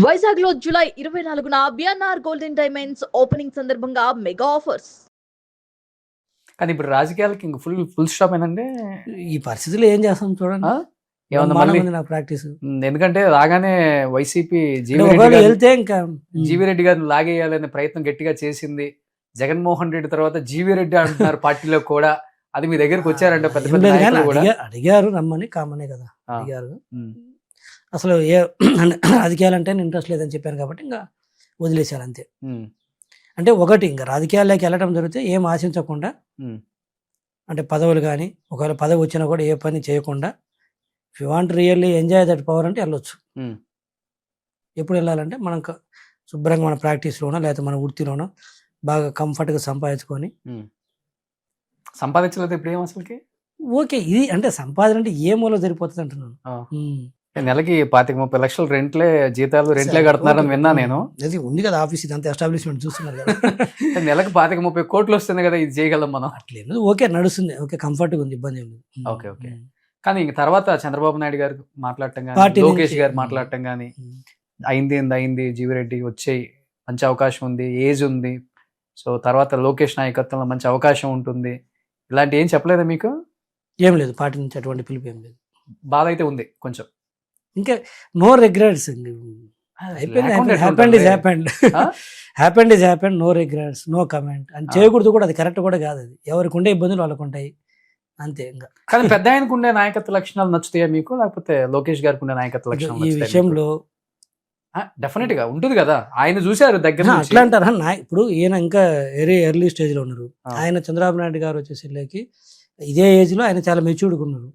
వైజాగ్ లో జూలై 24న BNR golden diamonds opening సందర్భంగా మెగా ఆఫర్స్. కానీ ఇప్పుడు రాజకీయాలకి ఇంక ఫుల్ స్టాప్ ఏంటంటే ఈ పరిస్థితిలో ఏం చేస్తాం చూడండి. ఏమన్నా బ్రహ్మాండంగా మళ్ళీ ఉంది నా ప్రాక్టీస్. ఎందుకంటే రాగానే వైసీపీ ఒకవేళ వెళ్తే ఇంకా జీవీ రెడ్డి గారిని లాగేయాలనే ప్రయత్నం గట్టిగా చేసింది. జగన్మోహన్ రెడ్డి తర్వాత జీవీ రెడ్డి అంటున్నారు పార్టీలో కూడా. అది మీ దగ్గరికి వచ్చారంటే పెద్ద ఏం పెద్ద లేదు కానీ నాయకులు కూడా. అడిగారు రమ్మని, కామనే కదా అడిగారు. ఉమ్, అసలు రాజకీయాలంటే ఇంట్రెస్ట్ లేదని చెప్పాను కాబట్టి ఇంకా వదిలేశారు అంతే. ఉమ్, అంటే ఒకటి, ఇంకా రాజకీయాల్లోకి వెళ్ళడం జరిగితే ఏం ఆశించకుండా, ఉమ్, అంటే పదవులు కానీ ఒకవేళ పదవి వచ్చినా కూడా ఏ పని చేయకుండా, if you want really enjoy that power అంటే వెళ్ళొచ్చు. ఉమ్, ఎప్పుడు వెళ్ళాలంటే మనం శుభ్రంగా మన ప్రాక్టీస్లోనో లేకపోతే మన వృత్తిలోనో బాగా కంఫర్ట్గా సంపాదించుకొని. ఉమ్. సంపాదించలేదు ఇప్పుడు ఏం అసలుకి? ఓకే, ఇది అంటే సంపాదన అంటే ఏ మూల సరిపోతుంది అంటున్నాను. ఆ. నెలకి 25-30 లక్షలు రెంట్లే కడుతున్నారని విన్నా నేను. అది ఉంది కదా ఆఫీస్, ఇదంతా ఎస్టాబ్లిష్మెంట్ చూస్తున్నారు కదా. నెలకు 25-30 కోట్లు వస్తుంది కదా, ఇది చేయగలం మనం. అట్లేదు, ఓకే నడుస్తుంది, ఓకే కంఫర్ట్గా ఉంది, ఇబ్బంది ఏం లేదు. Okay okay. కానీ ఇంక తర్వాత చంద్రబాబు నాయుడు గారు మాట్లాడటం కానీ, పార్టీ లోకేష్ నుంచి. గారు మాట్లాడటం కానీ, అయింది జీవిరెడ్డి వచ్చేయి, మంచి అవకాశం ఉంది, ఏజ్ ఉంది, సో తర్వాత లోకేష్ నాయకత్వంలో మంచి అవకాశం ఉంటుంది, ఇలాంటి ఏం చెప్పలేదా మీకు? ఏం లేదు, పార్టీ నుంచి అటువంటి పిలుపు ఏం లేదు. బాధ అయితే ఉంది కొంచెం. ఇంకా no regrets, happened is happened, no regrets, no comment అని చేయకూడదు కూడా. అది కరెక్ట్ కూడా కాదు. అది ఎవరికి ఉండే ఇబ్బందులు వాళ్ళకు ఉంటాయి అంతే. ఇంకా కానీ పెద్ద ఆయనకు ఉండే నాయకత్వ లక్షణాలు నచ్చుతాయా మీకు, లేకపోతే లోకేష్ గారికి ఉండే నాయకత్వ లక్షణాలు ఈ విషయంలో డెఫినెట్ గా ఉంటుంది కదా, ఆయన చూశారు దగ్గర నుంచి. అట్లా అంటారా? ఇప్పుడు ఈయన ఇంకా ఎర్లీ స్టేజ్ లో ఉన్నారు. ఆయన చంద్రబాబు నాయుడు గారు వచ్చేసరికి ఇదే ఏజ్ లో ఆయన చాలా మెచ్యూర్డ్గా ఉన్నారు.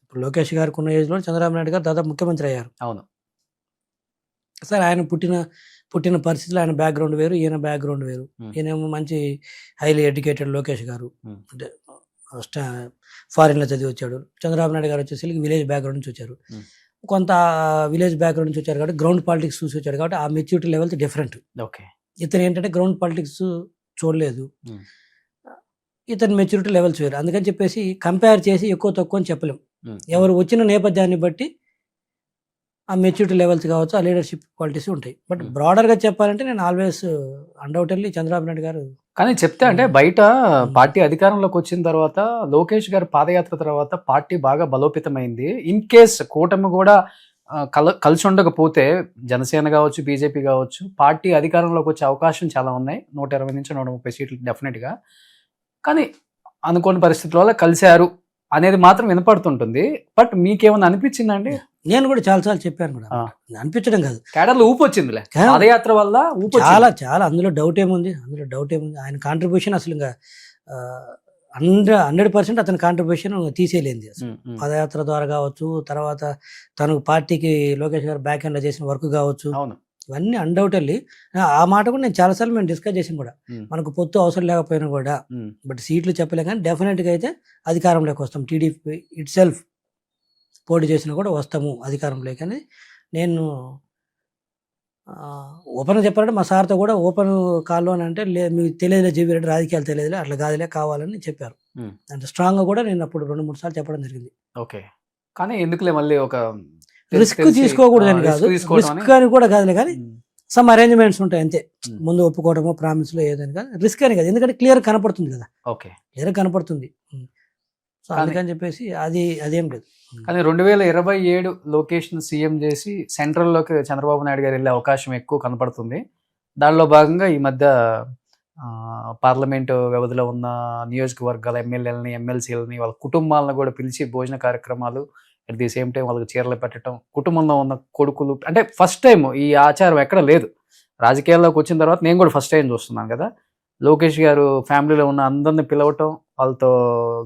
ఇప్పుడు లోకేష్ గారికి ఉన్న ఏజ్ లో చంద్రబాబు నాయుడు గారు దాదాపు ముఖ్యమంత్రి అయ్యారు. అవును సార్, ఆయన పుట్టిన పరిస్థితులు, ఆయన బ్యాక్గ్రౌండ్ వేరు, ఈయన బ్యాక్గ్రౌండ్ వేరు. ఈయనేమో మంచి హైలీ ఎడ్యుకేటెడ్ లోకేష్ గారు, అంటే ఫారిన్లో చదివి వచ్చాడు. చంద్రబాబు నాయుడు గారు వచ్చేసరికి విలేజ్ బ్యాక్గ్రౌండ్ నుంచి వచ్చారు. కొంత విలేజ్ బ్యాక్గ్రౌండ్ నుంచి వచ్చారు కాబట్టి గ్రౌండ్ పాలిటిక్స్ చూసి వచ్చాడు కాబట్టి ఆ మెచ్యూరిటీ లెవెల్స్ డిఫరెంట్. ఓకే. ఇతను ఏంటంటే గ్రౌండ్ పాలిటిక్స్ చూడలేదు, ఇతని మెచ్యూరిటీ లెవెల్స్ వేరు. అందుకని చెప్పేసి కంపేర్ చేసి ఎక్కువ తక్కువ అని చెప్పలేం. ఎవరు వచ్చిన నేపథ్యాన్ని బట్టి ఆ మెచ్యూరిటీ లెవెల్స్ కావచ్చు, ఆ లీడర్షిప్ క్వాలిటీస్ ఉంటాయి. బట్ బ్రాడర్గా చెప్పాలంటే నేను ఆల్వేస్ అన్డౌటెడ్లీ చంద్రబాబు నాయుడు గారు. కానీ చెప్తే అంటే బయట పార్టీ అధికారంలోకి వచ్చిన తర్వాత, లోకేష్ గారి పాదయాత్ర తర్వాత పార్టీ బాగా బలోపేతమైంది. ఇన్ కేస్ కూటమి కూడా కలిసి ఉండకపోతే, జనసేన కావచ్చు, బీజేపీ కావచ్చు, పార్టీ అధికారంలోకి వచ్చే అవకాశం చాలా ఉన్నాయి. 120 నుంచి 130 సీట్లు డెఫినెట్గా. కానీ అనుకోని పరిస్థితుల వల్ల కలిశారు అనేది మాత్రం వినపడుతుంటుంది. బట్ మీకేమన్నా అనిపించిందండి? నేను కూడా చాలాసార్లు చెప్పాను కూడా, అనిపించడం కాదు, కేడర్లో ఊపు వచ్చిందిలే పాదయాత్ర వల్ల. ఊపు చాలా అందులో డౌట్ ఏముంది, ఆయన కాంట్రిబ్యూషన్ అసలు ఇంకా 100% అతని కాంట్రిబ్యూషన్ తీసేయలేంది అసలు. పాదయాత్ర ద్వారా కావచ్చు, తర్వాత తను పార్టీకి లోకేష్ గారు బ్యాక్ ఎండ్లో చేసిన వర్క్ కావచ్చు, ఇవన్నీ అన్డౌటెడ్లీ. ఆ మాట కూడా నేను చాలాసార్లు మేము డిస్కస్ చేసాం కూడా. మనకు పొత్తు అవసరం లేకపోయినా కూడా, బట్ సీట్లు చెప్పలేం కానీ డెఫినెట్గా అయితే అధికారంలోకి వస్తాం. టీడీపీ ఇట్ సెల్ఫ్ పోటీ చేసినా కూడా వస్తాము అధికారంలోకి అని నేను ఓపెన్గా చెప్పాలంటే మా సార్తో కూడా ఓపెన్ కాల్లో అని అంటే, మీకు తెలియదులే జీవీ రెడ్డి రాజకీయాలు తెలియదులే, అట్లా కాదులే కావాలని చెప్పారు. అంటే స్ట్రాంగ్గా కూడా నేను అప్పుడు 2-3 సార్లు చెప్పడం జరిగింది. ఓకే. కానీ ఎందుకులే మళ్ళీ ఒక రిస్క్ తీసుకోకూడదని కాదు, రిస్క్ అని కూడా కాదులే కానీ సమ్ అరేంజ్మెంట్స్ ఉంటాయి అంతే. ముందు ఒప్పుకోవడమో ప్రామిస్లో ఏదని కాదు, రిస్క్ అని కాదు, ఎందుకంటే క్లియర్ కనపడుతుంది కదా. ఓకే, క్లియర్ కనపడుతుంది. సో అందుకని చెప్పేసి అదేం లేదు. కానీ 2027 లోకేష్ సీఎం చేసి సెంట్రల్లోకి చంద్రబాబు నాయుడు గారు వెళ్ళే అవకాశం ఎక్కువ కనపడుతుంది. దానిలో భాగంగా ఈ మధ్య పార్లమెంటు వ్యవధిలో ఉన్న నియోజకవర్గాల ఎమ్మెల్యేలని, ఎమ్మెల్సీలని, వాళ్ళ కుటుంబాలను కూడా పిలిచి భోజన కార్యక్రమాలు, అట్ ది సేమ్ టైం వాళ్ళకి చీరలు పెట్టడం, కుటుంబంలో ఉన్న కొడుకులు, అంటే ఫస్ట్ టైం ఈ ఆచారం ఎక్కడ లేదు. రాజకీయాల్లోకి వచ్చిన తర్వాత నేను కూడా ఫస్ట్ టైం చూస్తున్నాను కదా. లోకేష్ గారు ఫ్యామిలీలో ఉన్న అందరిని పిలవటం, వాళ్ళతో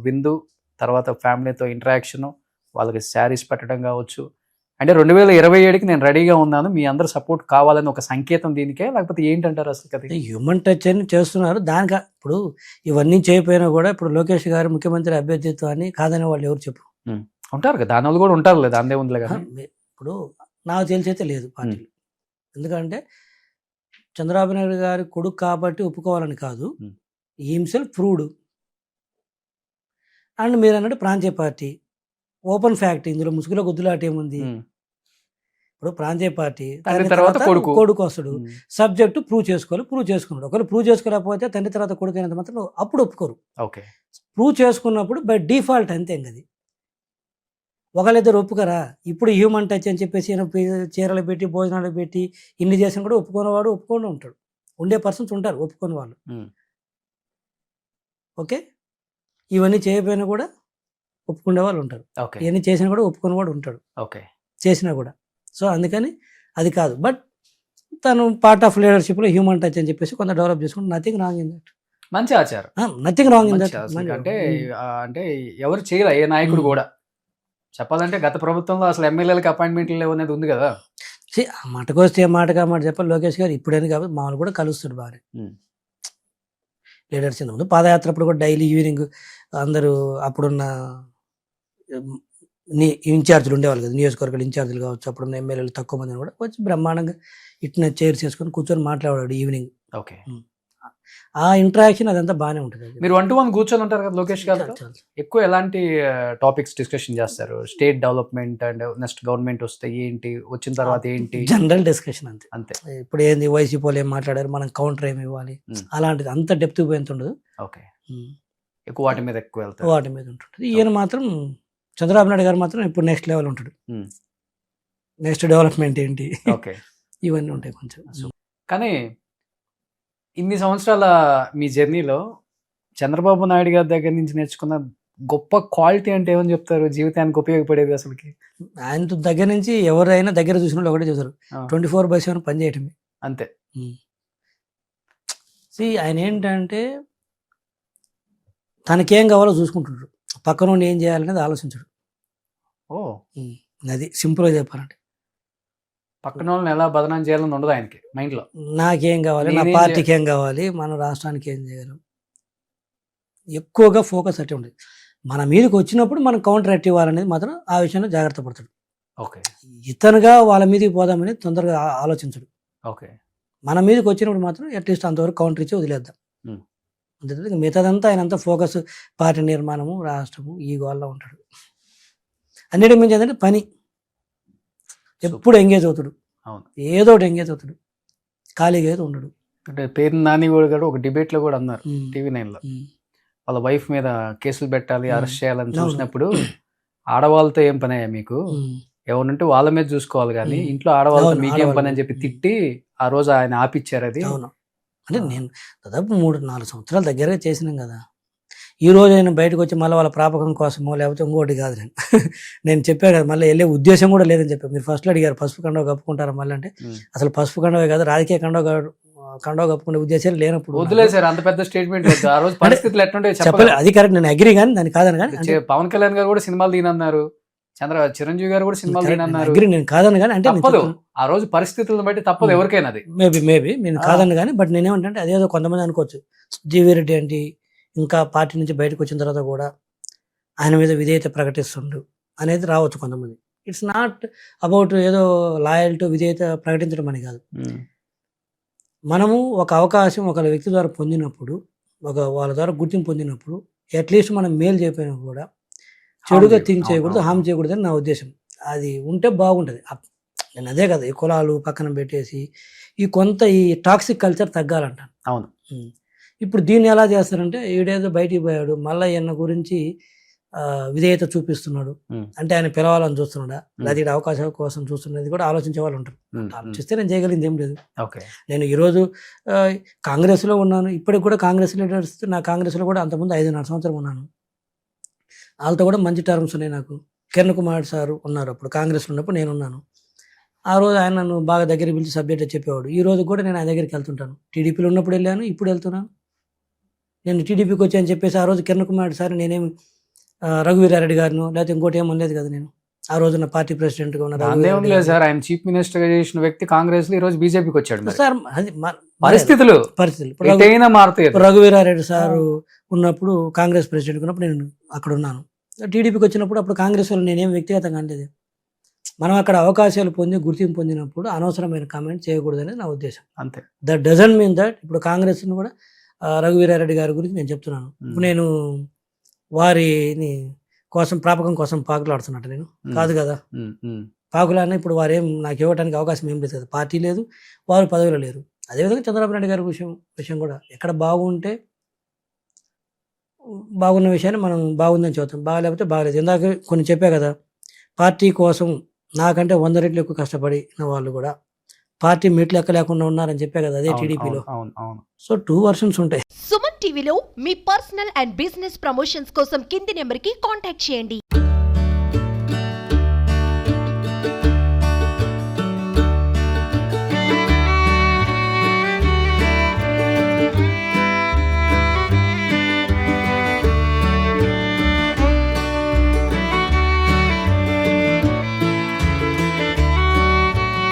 విందు, తర్వాత ఫ్యామిలీతో ఇంటరాక్షను, వాళ్ళకి శారీస్ పెట్టడం కావచ్చు. అంటే 2027కి నేను రెడీగా ఉన్నాను, మీ అందరు సపోర్ట్ కావాలని ఒక సంకేతం దీనికే, లేకపోతే ఏంటంటారు అసలు కదా? హ్యూమన్ టచ్ అని చేస్తున్నారు. దానికి ఇప్పుడు ఇవన్నీ చేయకపోయినా కూడా ఇప్పుడు లోకేష్ గారు ముఖ్యమంత్రి అభ్యర్థిత్వాన్ని కాదనే వాళ్ళు ఎవరు చెప్పు ఉంటారు కదా, దాని వాళ్ళు కూడా ఉంటారు లేదా, అందే ఉందిలే కదా. ఇప్పుడు నాకు తెలిసైతే లేదు పార్టీలు. ఎందుకంటే చంద్రబాబు నాయుడు గారి కొడుకు కాబట్టి ఒప్పుకోవాలని కాదు, హిమ్సెల్ఫ్ ప్రూవ్డ్. అండ్ మీరు అన్నట్టు ప్రాంతీయ పార్టీ, ఓపెన్ ఫ్యాక్ట్, ఇందులో ముసుగులో గుద్దులాట ఏముంది. ఇప్పుడు ప్రాంతీయ పార్టీ తండ్రి తర్వాత కొడుకు వస్తాడు, సబ్జెక్టు ప్రూవ్ చేసుకున్నాడు. ఒకవేళ ప్రూవ్ చేసుకోలేకపోతే తండ్రి తర్వాత కొడుకు అయినంత మాత్రం అప్పుడు ఒప్పుకోరు. ఓకే, ప్రూవ్ చేసుకున్నప్పుడు బై డిఫాల్ట్ అంతే అది. ఒకళ్ళిద్దరు ఒప్పుకరా. ఇప్పుడు హ్యూమన్ టచ్ అని చెప్పేసి చీరలు పెట్టి భోజనాలు పెట్టి ఇన్ని చేసిన కూడా ఒప్పుకునేవాడు ఒప్పుకొని ఉంటాడు. ఉండే పర్సన్స్ ఉంటారు ఒప్పుకొని వాళ్ళు. ఓకే, ఇవన్నీ చేయకపోయినా కూడా ఒప్పుకునే వాళ్ళు ఉంటారు. ఇవన్నీ చేసినా కూడా ఒప్పుకునేవాడు ఉంటాడు. ఓకే, చేసినా కూడా. సో అందుకని అది కాదు. బట్ తను పార్ట్ ఆఫ్ లీడర్షిప్లో హ్యూమన్ టచ్ అని చెప్పేసి కొంత డెవలప్ చేసుకుంటే నథింగ్ రాంగ్ ఇన్ దట్. మంచి ఆచారం, నథింగ్ రాంగ్ ఇన్ దట్. అంటే ఎవరు చేయలే ఏ నాయకుడు కూడా. చెప్పాలంటే గత ప్రభుత్వంలో అసలు ఎమ్మెల్యేలకు అపాయింట్మెంట్లు లేవు అనేది ఉంది కదా. మాటకు వస్తే మాటగా మాట చెప్పాలి. లోకేష్ గారు ఇప్పుడని కాబట్టి మామూలు కూడా కలుస్తాడు బాగా లీడర్స్. ముందు పాదయాత్ర అప్పుడు కూడా డైలీ ఈవినింగ్ అందరూ అప్పుడున్న ఇన్ఛార్జీలు ఉండేవాళ్ళు కదా, నియోజకవర్గాలు ఇన్ఛార్జీలు కావచ్చు, అప్పుడున్న ఎమ్మెల్యేలు తక్కువ మంది కూడా వచ్చి బ్రహ్మాండంగా ఇట్లా చైర్స్ చేసుకొని కూర్చొని మాట్లాడాడు ఈవినింగ్. ఓకే, ఆ ఇంటరాక్షన్ అదంతా బాగానే ఉంటుంది. మీరు 1-to-1 కూర్చొని ఉంటారు కదా లోకేష్ గారు, ఎక్కువ ఎలాంటి టాపిక్స్ డిస్కషన్ చేస్తారు? State development and next government వస్తే ఏంటి, వచ్చిన తర్వాత ఏంటి, జనరల్ డిస్కషన్ అంతే. అంతే. ఇప్పుడు ఏంది వైసీపీ వాళ్ళు ఏం మాట్లాడారు, మనం కౌంటర్ ఏమి ఇవ్వాలి, అలాంటిది అంత డెప్త్ పోయేంత ఉండదు. ఓకే, ఎక్కువ వాటి మీద ఎక్కువ వెళ్తారు. వాటి మీద ఉంటుంది. ఈయన మాత్రం చంద్రబాబు నాయుడు గారు మాత్రం ఇప్పుడు నెక్స్ట్ లెవెల్ ఉంటాడు. నెక్స్ట్ డెవలప్మెంట్ ఏంటి, ఓకే, ఇవన్నీ ఉంటాయి కొంచెం. కానీ ఇన్ని సంవత్సరాల మీ జర్నీలో చంద్రబాబు నాయుడు గారి దగ్గర నుంచి నేర్చుకున్న గొప్ప క్వాలిటీ అంటే ఏమని చెప్తారు? జీవితానికి ఉపయోగపడేది అసలుకి ఆయన దగ్గర నుంచి ఎవరైనా దగ్గర చూసిన వాళ్ళు ఒకటే చూసారు, 24/7 పని చేయటమే అంతే. ఆయన ఏంటంటే తనకేం కావాలో చూసుకుంటున్నాడు, పక్క నుండి ఏం చేయాలనేది ఆలోచించడు. అది సింపుల్గా చెప్పాలంటే. పక్కన వాళ్ళని ఎలా బదనాం చేయాలని ఉండదు ఆయనకి మైండ్లో. నాకేం కావాలి, నా పార్టీకి ఏం కావాలి, మన రాష్ట్రానికి ఏం చేయగలం, ఎక్కువగా ఫోకస్ అట్టే ఉండేది. మన మీదకి వచ్చినప్పుడు మనం కౌంటర్ యాక్ట్ ఇవ్వాలనేది మాత్రం ఆ విషయంలో జాగ్రత్త పడతాడు. ఓకే, ఇతనుగా వాళ్ళ మీదకి పోదామని తొందరగా ఆలోచించడు. ఓకే, మన మీదకి వచ్చినప్పుడు మాత్రం అట్లీస్ట్ అంతవరకు కౌంటర్ ఇచ్చి వదిలేద్దాం. అంతే, మిగతాదంతా ఆయన అంతా ఫోకస్ పార్టీ నిర్మాణము, రాష్ట్రము, ఈ గోల్లో ఉంటాడు. అన్నిటి మించి ఏంటంటే పని, ఎప్పుడు ఎంగేజ్ అవుతాడు, ఏదో ఒకటి ఎంగేజ్ అవుతాడు, ఖాళీగా అయితే ఉండడు. అంటే పేరు నాని కూడా ఒక డిబేట్ లో కూడా అన్నారు TV9లో, వాళ్ళ వైఫ్ మీద కేసులు పెట్టాలి, అరెస్ట్ చేయాలని చూసినప్పుడు ఆడవాళ్ళతో ఏం పని అయ్యా మీకు, ఎవరంటే వాళ్ళ మీద చూసుకోవాలి కానీ ఇంట్లో ఆడవాళ్ళతో మీకేం పని అని చెప్పి తిట్టి ఆ రోజు ఆయన ఆపిచ్చారు. అది అంటే నేను దాదాపు 3-4 సంవత్సరాల దగ్గరగా చేసినాం కదా. ఈ రోజు నేను బయటకు వచ్చి మళ్ళీ వాళ్ళ ప్రాపకం కోసమో లేకపోతే ఇంకోటి కాదు, నేను చెప్పాను కదా, మళ్ళీ వెళ్ళే ఉద్దేశం కూడా లేదని చెప్పాను. మీరు ఫస్ట్లో అడిగారు పసుపు కండవ కప్పుకుంటారా మళ్ళీ అంటే, అసలు పసుపు కండవే కాదు, రాజకీయ కండవ కప్పుకునే ఉద్దేశాలు లేనప్పుడు వదిలేసారు. అంత పెద్ద స్టేట్మెంట్ ఆ రోజు పరిస్థితులు ఎట్లుంటే చెప్పలేదు. అది కరెక్ట్, నేను అగ్రీ కానీ దాన్ని కాదని. కానీ పవన్ కళ్యాణ్ గారు కూడా సినిమాలు తీనన్నారు, చిరంజీవి గారు కూడా సినిమాలు తీనన్నారు. నేను కాదని కానీ అంటే ఆ రోజు పరిస్థితులను బట్టి తప్పదు ఎవరికైనా. అది మేబీ నేను కాదని కానీ, బట్ నేనేమంటే అదేదో కొంతమంది అనుకోవచ్చు, జీవీ రెడ్డి అంటే ఇంకా పార్టీ నుంచి బయటకు వచ్చిన తర్వాత కూడా ఆయన మీద విధేయత ప్రకటిస్తుండు అనేది రావచ్చు కొంతమంది. ఇట్స్ నాట్ అబౌట్ ఏదో లాయల్టీ విధేయత ప్రకటించడం అని కాదు. మనము ఒక అవకాశం ఒక వ్యక్తి ద్వారా పొందినప్పుడు, వాళ్ళ ద్వారా గుర్తింపు పొందినప్పుడు అట్లీస్ట్ మనం మేలు చేయకపోయినా కూడా చెడుగా థింక్ చేయకూడదు, హామ్ చేయకూడదు అని నా ఉద్దేశం. అది ఉంటే బాగుంటుంది. నేను అదే కదా, ఈ కులాలు పక్కన పెట్టేసి ఈ టాక్సిక్ కల్చర్ తగ్గాలంటాను. అవును. ఇప్పుడు దీన్ని ఎలా చేస్తారంటే, ఈడేదో బయటికి పోయాడు మళ్ళీ ఈయన గురించి విధేయత చూపిస్తున్నాడు అంటే ఆయన పిలవాలని చూస్తున్నాడా, లేదా ఈడ అవకాశాల కోసం చూస్తున్నది కూడా ఆలోచించే వాళ్ళు ఉంటారు. ఆలోచిస్తే నేను చేయగలిగింది ఏం లేదు. నేను ఈరోజు కాంగ్రెస్లో ఉన్నాను, ఇప్పటికి కూడా కాంగ్రెస్ లీడర్స్, నా కాంగ్రెస్లో కూడా అంతకుముందు 5.5 సంవత్సరం ఉన్నాను. వాళ్ళతో కూడా మంచి టర్మ్స్ ఉన్నాయి నాకు. కిరణ్ కుమార్ సార్ ఉన్నారు, అప్పుడు కాంగ్రెస్లో ఉన్నప్పుడు నేను ఉన్నాను. ఆ రోజు ఆయన నన్ను బాగా దగ్గర పిలిచి సబ్జెక్ట్ చెప్పేవాడు. ఈ రోజు కూడా నేను ఆయన దగ్గరికి వెళ్తుంటాను. టీడీపీలో ఉన్నప్పుడు వెళ్ళాను, ఇప్పుడు వెళ్తున్నాను. నేను టీడీపీకి వచ్చాను చెప్పేసి ఆ రోజు కిరణ్ కుమార్ సార్ నేనేమి రఘువీరారెడ్డి గారిను లేకపోతే ఇంకోటి ఏమనలేదు కదా. నేను ఆ రోజు నా పార్టీ ప్రెసిడెంట్గా ఉన్న సార్, ఆయన చీఫ్ మినిస్టర్ గా చేసిన వ్యక్తి కాంగ్రెస్ లో ఈ రోజు బీజేపీకి వచ్చాడు సార్. పరిస్థితులు రఘువీరారెడ్డి సార్ ఉన్నప్పుడు కాంగ్రెస్ ప్రెసిడెంట్ ఉన్నప్పుడు నేను అక్కడ ఉన్నాను. టీడీపీకి వచ్చినప్పుడు అప్పుడు కాంగ్రెస్ వాళ్ళు నేనేం వ్యక్తిగతంగా అనలేదు. మనం అక్కడ అవకాశాలు పొంది గుర్తింపు పొందినప్పుడు అనవసరమైన కామెంట్ చేయకూడదు అనేది నా ఉద్దేశం. అంతే. దట్ డజంట్ మీన్ దట్ ఇప్పుడు కాంగ్రెస్ కూడా రఘువీరారెడ్డి గారి గురించి నేను చెప్తున్నాను. ఇప్పుడు నేను వారిని కోసం ప్రాపకం కోసం పాకులాడుతున్నట్టు నేను కాదు కదా. పాకులానే ఇప్పుడు వారు ఏం నాకు ఇవ్వడానికి అవకాశం ఏం లేదు కదా, పార్టీ లేదు, వారు పదవిలో లేరు. అదేవిధంగా చంద్రబాబు నాయుడు గారి విషయం కూడా ఎక్కడ బాగుంటే బాగున్న విషయాన్ని మనం బాగుందని చూద్దాం, బాగాలేకపోతే బాగలేదు. ఇందాక కొన్ని చెప్పా కదా, పార్టీ కోసం నాకంటే 100 రెట్లు ఎక్కువ కష్టపడిన వాళ్ళు కూడా పార్టీ మెట్లు ఎక్కలేకుండా ఉన్నారని చెప్పా కదా, అదే టీడీపీలో. సో 2 వర్షన్స్ ఉంటాయి. సుమన్ టీవీలో మీ పర్సనల్ అండ్ బిజినెస్ ప్రమోషన్స్ కోసం కింది నెంబర్కి కాంటాక్ట్ చేయండి.